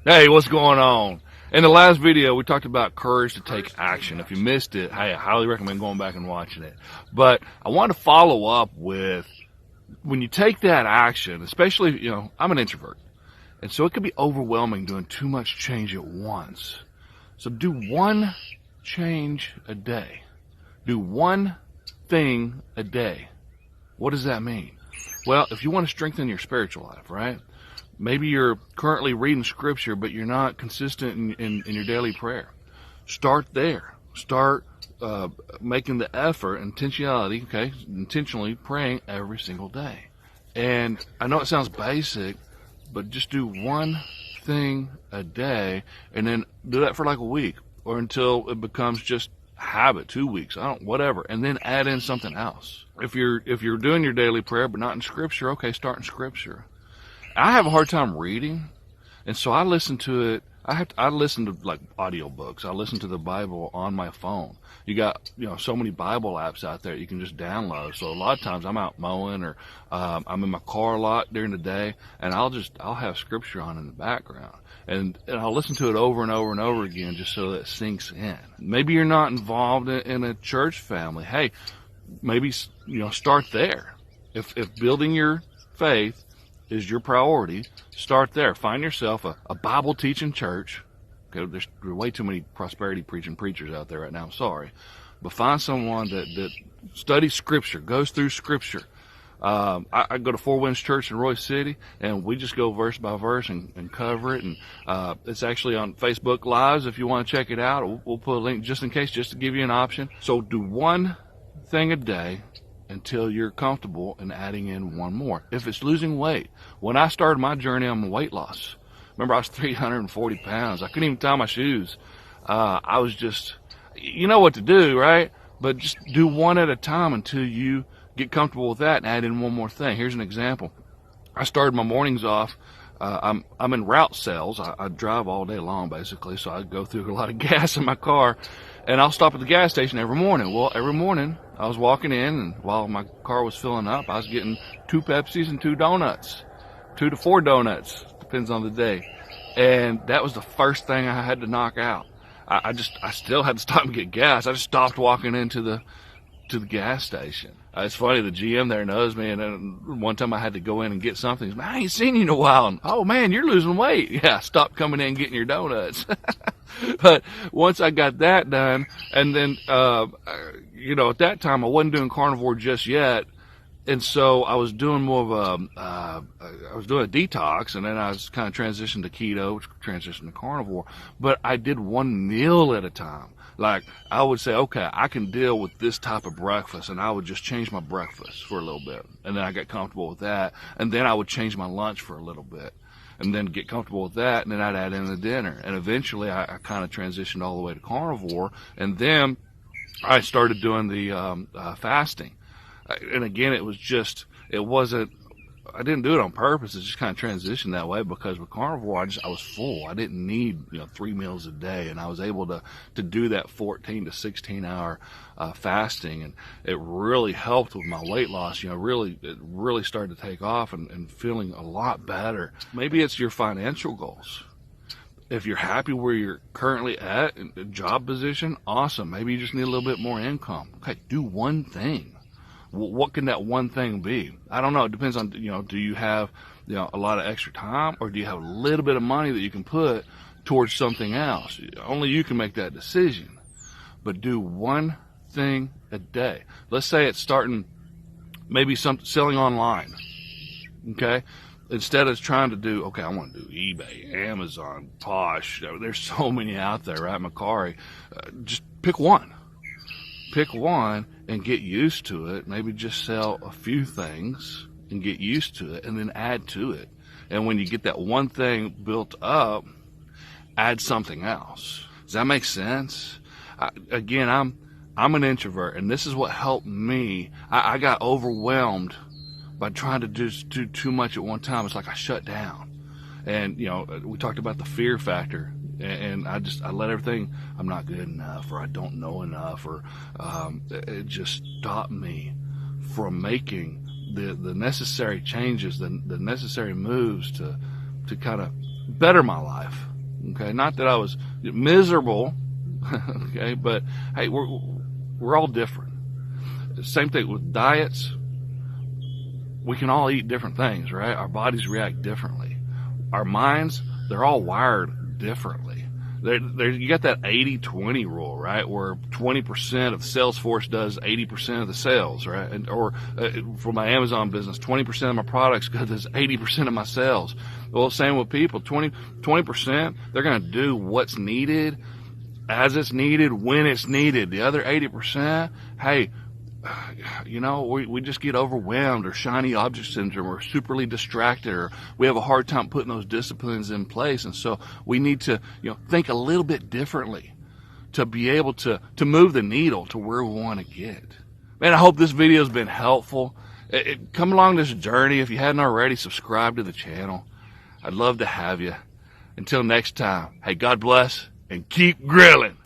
Hey, what's going on? In the last video, we talked about courage to take action. If you missed it, hey, I highly recommend going back and watching it. But I want to follow up with, when you take that action, especially, I'm an introvert. And so it can be overwhelming doing too much change at once. So do one change a day. Do one thing a day. What does that mean? Well, if you want to strengthen your spiritual life, right? Maybe you're currently reading scripture, but you're not consistent in your daily prayer. Start there. Start making the effort, intentionally praying every single day. And I know it sounds basic, but just do one thing a day, and then do that for like a week, or until it becomes just habit, 2 weeks, whatever, and then add in something else. If you're doing your daily prayer but not in scripture, okay, start in scripture. I have a hard time reading, and so I listen to it. I listen to like audiobooks. I listen to the Bible on my phone. You got so many Bible apps out there you can just download. So a lot of times I'm out mowing, or I'm in my car a lot during the day, and I'll have scripture on in the background, and I'll listen to it over and over and over again just so that it sinks in. Maybe you're not involved in a church family. Hey, maybe start there. If building your faith is your priority, start there. Find yourself a Bible teaching church. Okay, there's way too many prosperity preaching preachers out there right now. I'm sorry, but find someone that studies scripture, goes through scripture. I go to Four Winds Church in Royce City, and we just go verse by verse and cover it. And it's actually on Facebook Lives if you want to check it out. We'll put a link just in case, just to give you an option. So do one thing a day until you're comfortable in adding in one more. If it's losing weight, when I started my journey on weight loss, remember I was 340 pounds. I couldn't even tie my shoes. I was just, you know what to do, right? But just do one at a time until you get comfortable with that and add in one more thing. Here's an example. I started my mornings off. I'm in route sales. I drive all day long, basically, so I go through a lot of gas in my car, and I'll stop at the gas station every morning. Well, every morning I was walking in, and while my car was filling up, I was getting 2 Pepsis and 2 donuts, 2 to 4 donuts, depends on the day. And that was the first thing I had to knock out. I still had to stop and get gas. I just stopped walking into the gas station. It's funny, the GM there knows me, and then one time I had to go in and get something. He's, man, I ain't seen you in a while. And, oh, man, you're losing weight. Yeah, stop coming in and getting your donuts. But once I got that done, and then, at that time I wasn't doing carnivore just yet, and so I was doing more of I was doing a detox, and then I was kind of transitioned to keto, which transitioned to carnivore. But I did one meal at a time. Like, I would say, okay, I can deal with this type of breakfast, and I would just change my breakfast for a little bit. And then I got comfortable with that, and then I would change my lunch for a little bit, and then get comfortable with that, and then I'd add in the dinner. And eventually I kind of transitioned all the way to carnivore, and then I started doing the fasting. And again, I didn't do it on purpose. It just kind of transitioned that way, because with carnivore, I was full. I didn't need 3 meals a day, and I was able to do that 14 to 16 hour fasting, and it really helped with my weight loss. It really started to take off, and feeling a lot better. Maybe it's your financial goals. If you're happy where you're currently at, in a job position, awesome. Maybe you just need a little bit more income. Okay, do one thing. What can that one thing be? I don't know. It depends on, do you have, a lot of extra time, or do you have a little bit of money that you can put towards something else? Only you can make that decision. But do one thing a day. Let's say it's starting, maybe selling online. Okay? Instead of trying to do, okay, I want to do eBay, Amazon, Posh. There's so many out there, right? Macari. Just pick one. Pick one and get used to it. Maybe just sell a few things and get used to it, and then add to it. And when you get that one thing built up, add something else. Does that make sense? Again, I'm an introvert, and this is what helped me. I got overwhelmed by trying to do too much at one time. It's like I shut down. And, we talked about the fear factor. And I let everything, I'm not good enough, or I don't know enough, or it just stopped me from making the necessary changes, the necessary moves to kind of better my life. Okay, not that I was miserable. Okay, but hey, we're all different. Same thing with diets. We can all eat different things, right? Our bodies react differently. Our minds, they're all wired differently. You got that 80-20 rule, right? Where 20% of the sales force does 80% of the sales, right? Or for my Amazon business, 20% of my products does 80% of my sales. Well, same with people. 20%, they're going to do what's needed, as it's needed, when it's needed. The other 80%, hey, you know, we just get overwhelmed, or shiny object syndrome, or superly distracted, or we have a hard time putting those disciplines in place. And so we need to, you know, think a little bit differently to be able to move the needle to where we want to get. Man, I hope this video has been helpful. Come along this journey. If you hadn't already, subscribe to the channel. I'd love to have you. Until next time, hey, God bless and keep grilling.